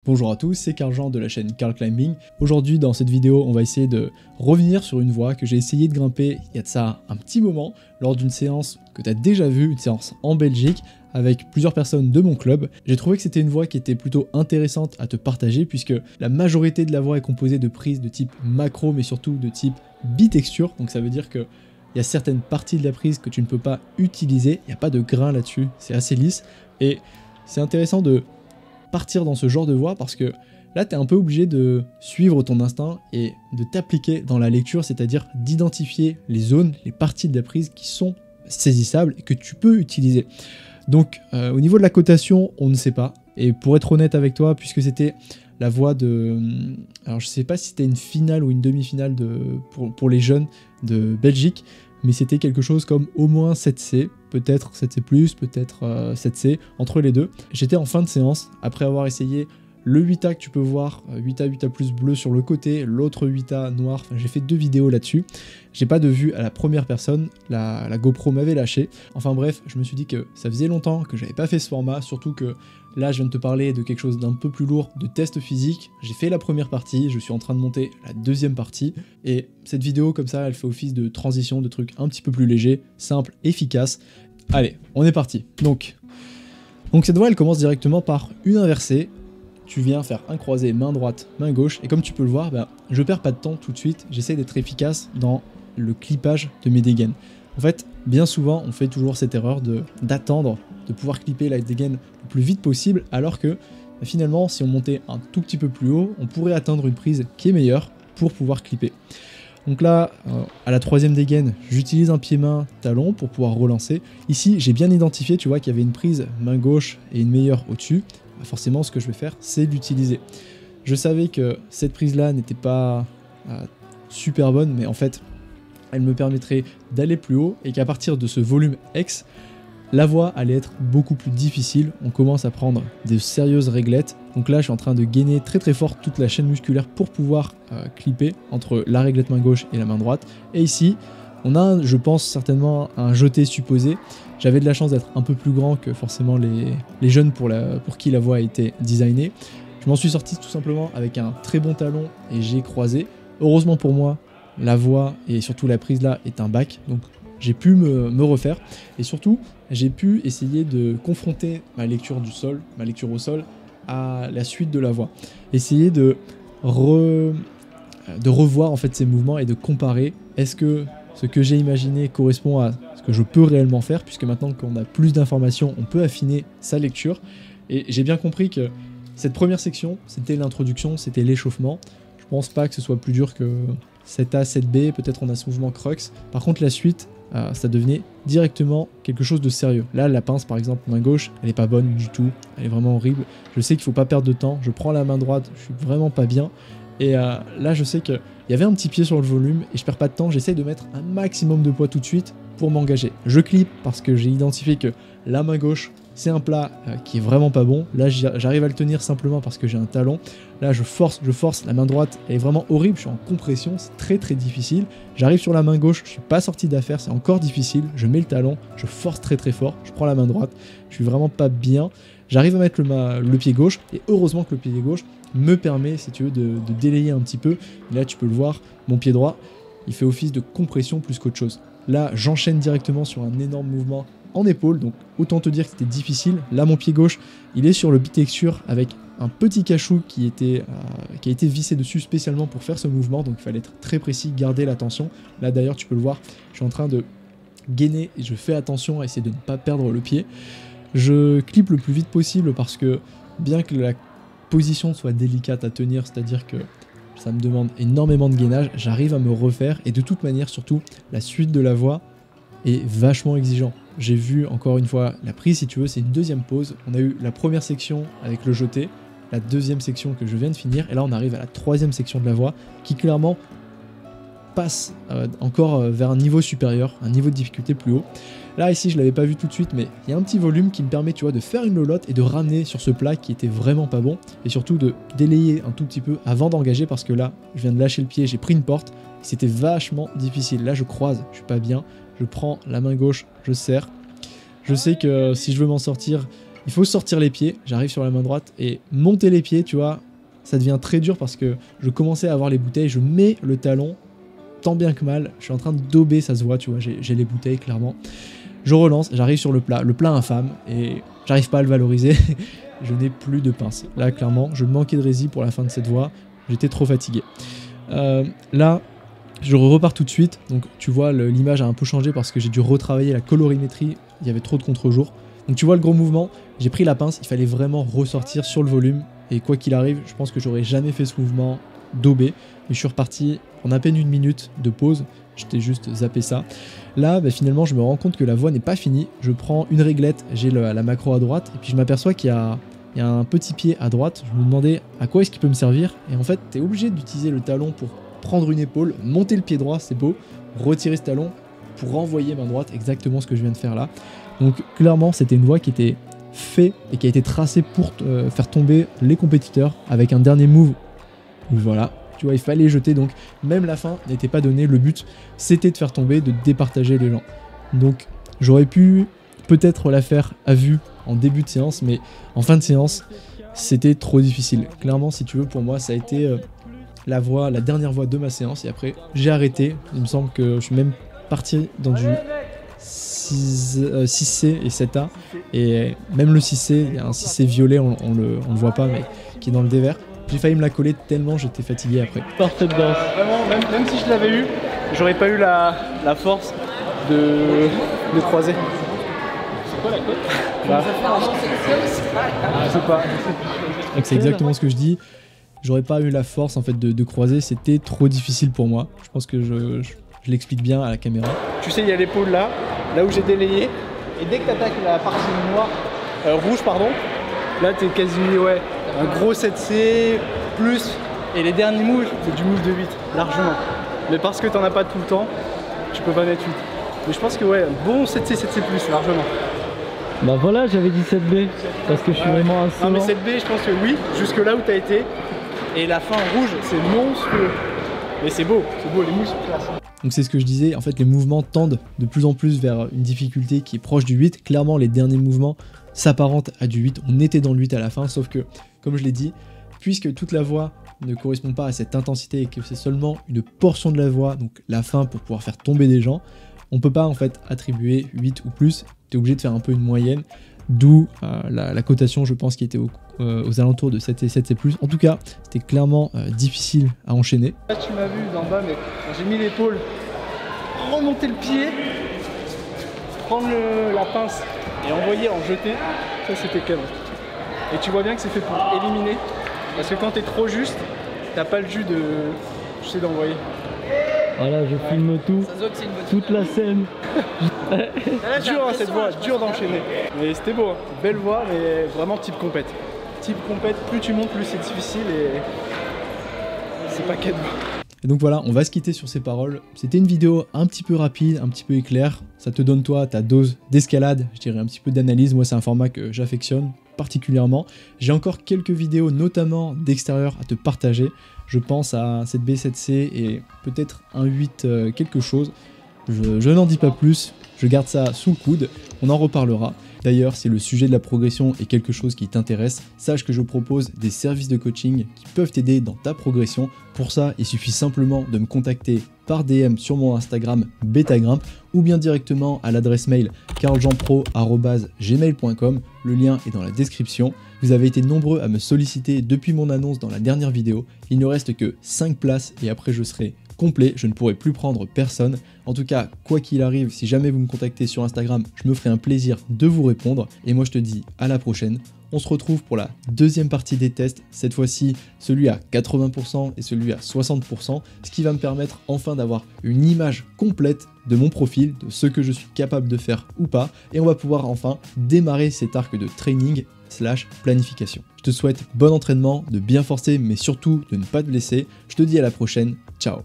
Bonjour à tous, c'est Carl-Jean de la chaîne Carl Climbing. Aujourd'hui dans cette vidéo on va essayer de revenir sur une voie que j'ai essayé de grimper il y a de ça un petit moment lors d'une séance que tu as déjà vue, une séance en Belgique avec plusieurs personnes de mon club. J'ai trouvé que c'était une voie qui était plutôt intéressante à te partager puisque la majorité de la voie est composée de prises de type macro mais surtout de type bitexture, donc ça veut dire que il y a certaines parties de la prise que tu ne peux pas utiliser, il n'y a pas de grain là-dessus, c'est assez lisse et c'est intéressant de partir dans ce genre de voie parce que là tu es un peu obligé de suivre ton instinct et de t'appliquer dans la lecture, c'est-à-dire d'identifier les zones, les parties de la prise qui sont saisissables et que tu peux utiliser. Donc au niveau de la cotation, on ne sait pas, et pour être honnête avec toi, puisque c'était la voie de... Alors je sais pas si c'était une finale ou une demi-finale pour les jeunes de Belgique, mais c'était quelque chose comme au moins 7C, peut-être 7C+, peut-être 7C, entre les deux. J'étais en fin de séance, après avoir essayé le 8A que tu peux voir, 8A, 8A+ bleu sur le côté, l'autre 8A noir, enfin j'ai fait 2 vidéos là-dessus. J'ai pas de vue à la première personne, la GoPro m'avait lâché. Enfin bref, je me suis dit que ça faisait longtemps que j'avais pas fait ce format, surtout que là je viens de te parler de quelque chose d'un peu plus lourd, de test physique. J'ai fait la première partie, je suis en train de monter la deuxième partie, et cette vidéo comme ça, elle fait office de transition, de trucs un petit peu plus légers, simples, efficaces. Allez, on est parti. Donc cette voie elle commence directement par une inversée. Tu viens faire un croisé main droite, main gauche, et comme tu peux le voir, je perds pas de temps tout de suite, j'essaie d'être efficace dans le clippage de mes dégaines. En fait, bien souvent, on fait toujours cette erreur d'attendre, de pouvoir clipper la dégaine le plus vite possible, alors que finalement, si on montait un tout petit peu plus haut, on pourrait atteindre une prise qui est meilleure pour pouvoir clipper. Donc là, à la troisième dégaine, j'utilise un pied-main talon pour pouvoir relancer. Ici, j'ai bien identifié, tu vois, qu'il y avait une prise main gauche et une meilleure au-dessus. Forcément, ce que je vais faire, c'est l'utiliser. Je savais que cette prise-là n'était pas super bonne, mais en fait, elle me permettrait d'aller plus haut et qu'à partir de ce volume X, la voie allait être beaucoup plus difficile. On commence à prendre de sérieuses réglettes. Donc là, je suis en train de gainer très très fort toute la chaîne musculaire pour pouvoir clipper entre la réglette main gauche et la main droite. Et ici, on a, je pense, certainement un jeté supposé. J'avais de la chance d'être un peu plus grand que forcément les jeunes pour qui la voie a été designée. Je m'en suis sorti tout simplement avec un très bon talon et j'ai croisé. Heureusement pour moi, la voie et surtout la prise là est un bac, donc j'ai pu me refaire. Et surtout, j'ai pu essayer de confronter ma lecture du sol, ma lecture au sol, à la suite de la voie. Essayer de revoir en fait ces mouvements et de comparer. Est-ce que ce que j'ai imaginé correspond à ce que je peux réellement faire, puisque maintenant qu'on a plus d'informations, on peut affiner sa lecture. Et j'ai bien compris que cette première section, c'était l'introduction, c'était l'échauffement. Je pense pas que ce soit plus dur que 7A, 7B, peut-être on a ce mouvement crux. Par contre, la suite, ça devenait directement quelque chose de sérieux. Là, la pince, par exemple, main gauche, elle est pas bonne du tout, elle est vraiment horrible. Je sais qu'il faut pas perdre de temps, je prends la main droite, je suis vraiment pas bien. Et là, je sais qu'il y avait un petit pied sur le volume et je perds pas de temps, j'essaie de mettre un maximum de poids tout de suite pour m'engager. Je clip parce que j'ai identifié que la main gauche, c'est un plat qui est vraiment pas bon. Là, j'arrive à le tenir simplement parce que j'ai un talon. Là, je force, la main droite, elle est vraiment horrible, je suis en compression, c'est très très difficile. J'arrive sur la main gauche, je suis pas sorti d'affaire, c'est encore difficile. Je mets le talon, je force très très fort, je prends la main droite, je suis vraiment pas bien. J'arrive à mettre le pied gauche, et heureusement que le pied gauche me permet, si tu veux, de délayer un petit peu. Et là, tu peux le voir, mon pied droit, il fait office de compression plus qu'autre chose. Là, j'enchaîne directement sur un énorme mouvement en épaule, donc autant te dire que c'était difficile. Là, mon pied gauche, il est sur le bitexture avec un petit cachou qui a été vissé dessus spécialement pour faire ce mouvement, donc il fallait être très précis, garder l'attention. Là, d'ailleurs, tu peux le voir, je suis en train de gainer et je fais attention à essayer de ne pas perdre le pied. Je clip le plus vite possible parce que bien que la position soit délicate à tenir, c'est-à-dire que ça me demande énormément de gainage, j'arrive à me refaire et de toute manière, surtout, la suite de la voie est vachement exigeant. J'ai vu encore une fois la prise, si tu veux, c'est une deuxième pause. On a eu la première section avec le jeté, la deuxième section que je viens de finir, et là on arrive à la troisième section de la voie qui clairement passe encore vers un niveau supérieur, un niveau de difficulté plus haut. Là ici je l'avais pas vu tout de suite, mais il y a un petit volume qui me permet, tu vois, de faire une lolotte et de ramener sur ce plat qui était vraiment pas bon, et surtout de délayer un tout petit peu avant d'engager, parce que là je viens de lâcher le pied, j'ai pris une porte, c'était vachement difficile. Là je croise, je suis pas bien, je prends la main gauche, je serre. Je sais que si je veux m'en sortir, il faut sortir les pieds, j'arrive sur la main droite, et monter les pieds, tu vois, ça devient très dur parce que je commençais à avoir les bouteilles, je mets le talon, tant bien que mal, je suis en train de dauber, ça se voit, tu vois, j'ai les bouteilles clairement. Je relance, j'arrive sur le plat infâme, et j'arrive pas à le valoriser, je n'ai plus de pince. Là, clairement, je manquais de rési pour la fin de cette voie, j'étais trop fatigué. Là, je repars tout de suite, donc tu vois, l'image a un peu changé parce que j'ai dû retravailler la colorimétrie, il y avait trop de contre-jour. Donc tu vois le gros mouvement, j'ai pris la pince, il fallait vraiment ressortir sur le volume, et quoi qu'il arrive, je pense que j'aurais jamais fait ce mouvement daubé, mais je suis reparti en à peine 1 minute de pause, je t'ai juste zappé ça. Là, finalement, je me rends compte que la voie n'est pas finie, je prends une réglette, j'ai la macro à droite, et puis je m'aperçois qu'il y a un petit pied à droite, je me demandais à quoi est-ce qu'il peut me servir, et en fait, tu es obligé d'utiliser le talon pour prendre une épaule, monter le pied droit, c'est beau, retirer ce talon pour renvoyer main droite, exactement ce que je viens de faire là. Donc clairement, c'était une voie qui était faite et qui a été tracée pour faire tomber les compétiteurs avec un dernier move. Voilà, tu vois, il fallait jeter, donc même la fin n'était pas donnée, le but c'était de faire tomber, de départager les gens. Donc j'aurais pu peut-être la faire à vue en début de séance, mais en fin de séance, c'était trop difficile. Clairement, si tu veux, pour moi, ça a été la dernière voie de ma séance, et après j'ai arrêté. Il me semble que je suis même parti dans du 6C et 7A, et même le 6C, il y a un 6C violet, on le voit pas, mais qui est dans le dévers. J'ai failli me la coller tellement j'étais fatigué après. Parfaite danse. Vraiment, même si je l'avais eu, j'aurais pas eu la force de croiser. C'est quoi la côte? Je sais pas. Donc c'est exactement ce que je dis. J'aurais pas eu la force en fait de croiser, c'était trop difficile pour moi. Je pense que je l'explique bien à la caméra. Tu sais, il y a l'épaule là où j'ai délayé, et dès que tu attaques la partie noire, rouge pardon, là t'es quasi un gros 7C plus, et les derniers moves c'est du move de 8 largement. Mais parce que t'en as pas tout le temps, tu peux pas mettre 8. Mais je pense que bon 7C, 7C plus largement. Bah voilà, j'avais dit 7B parce que je suis vraiment insolent. Non mais 7B, je pense que oui, jusque là où t'as été. Et la fin rouge, c'est monstrueux. Mais c'est beau, les moves sont classe. Donc c'est ce que je disais, en fait les mouvements tendent de plus en plus vers une difficulté qui est proche du 8. Clairement les derniers mouvements s'apparentent à du 8, on était dans le 8 à la fin, sauf que, comme je l'ai dit, puisque toute la voie ne correspond pas à cette intensité et que c'est seulement une portion de la voie, donc la fin pour pouvoir faire tomber des gens, on peut pas en fait attribuer 8 ou plus, tu es obligé de faire un peu une moyenne, d'où la cotation je pense qui était aux alentours de 7 et 7 et plus. En tout cas, c'était clairement difficile à enchaîner. Là tu m'as vu d'en bas, mais j'ai mis l'épaule, remonter le pied, prendre la pince et envoyer en jeté, ça c'était canon. Et tu vois bien que c'est fait pour éliminer, parce que quand t'es trop juste, t'as pas le jus d'envoyer. Voilà, je filme tout, toute la scène. Dur hein, cette voie, dur d'enchaîner. Mais c'était beau, hein. Belle voie, mais vraiment type compète. Type compète, plus tu montes, plus c'est difficile, et c'est pas cadeau. Et donc voilà, on va se quitter sur ces paroles. C'était une vidéo un petit peu rapide, un petit peu éclair. Ça te donne toi ta dose d'escalade, je dirais un petit peu d'analyse. Moi c'est un format que j'affectionne particulièrement. J'ai encore quelques vidéos, notamment d'extérieur, à te partager. Je pense à cette B7C et peut-être un 8 quelque chose. Je n'en dis pas plus, je garde ça sous le coude, on en reparlera. D'ailleurs, si le sujet de la progression est quelque chose qui t'intéresse, sache que je propose des services de coaching qui peuvent t'aider dans ta progression. Pour ça, il suffit simplement de me contacter par DM sur mon Instagram Betagrimpe ou bien directement à l'adresse mail carljeanpro@gmail.com. Le lien est dans la description. Vous avez été nombreux à me solliciter depuis mon annonce dans la dernière vidéo. Il ne reste que 5 places et après je serai complet, je ne pourrai plus prendre personne. En tout cas, quoi qu'il arrive, si jamais vous me contactez sur Instagram, je me ferai un plaisir de vous répondre. Et moi je te dis à la prochaine. On se retrouve pour la deuxième partie des tests, cette fois-ci celui à 80% et celui à 60%, ce qui va me permettre enfin d'avoir une image complète de mon profil, de ce que je suis capable de faire ou pas, et on va pouvoir enfin démarrer cet arc de training / planification. Je te souhaite bon entraînement, de bien forcer, mais surtout de ne pas te blesser. Je te dis à la prochaine, ciao.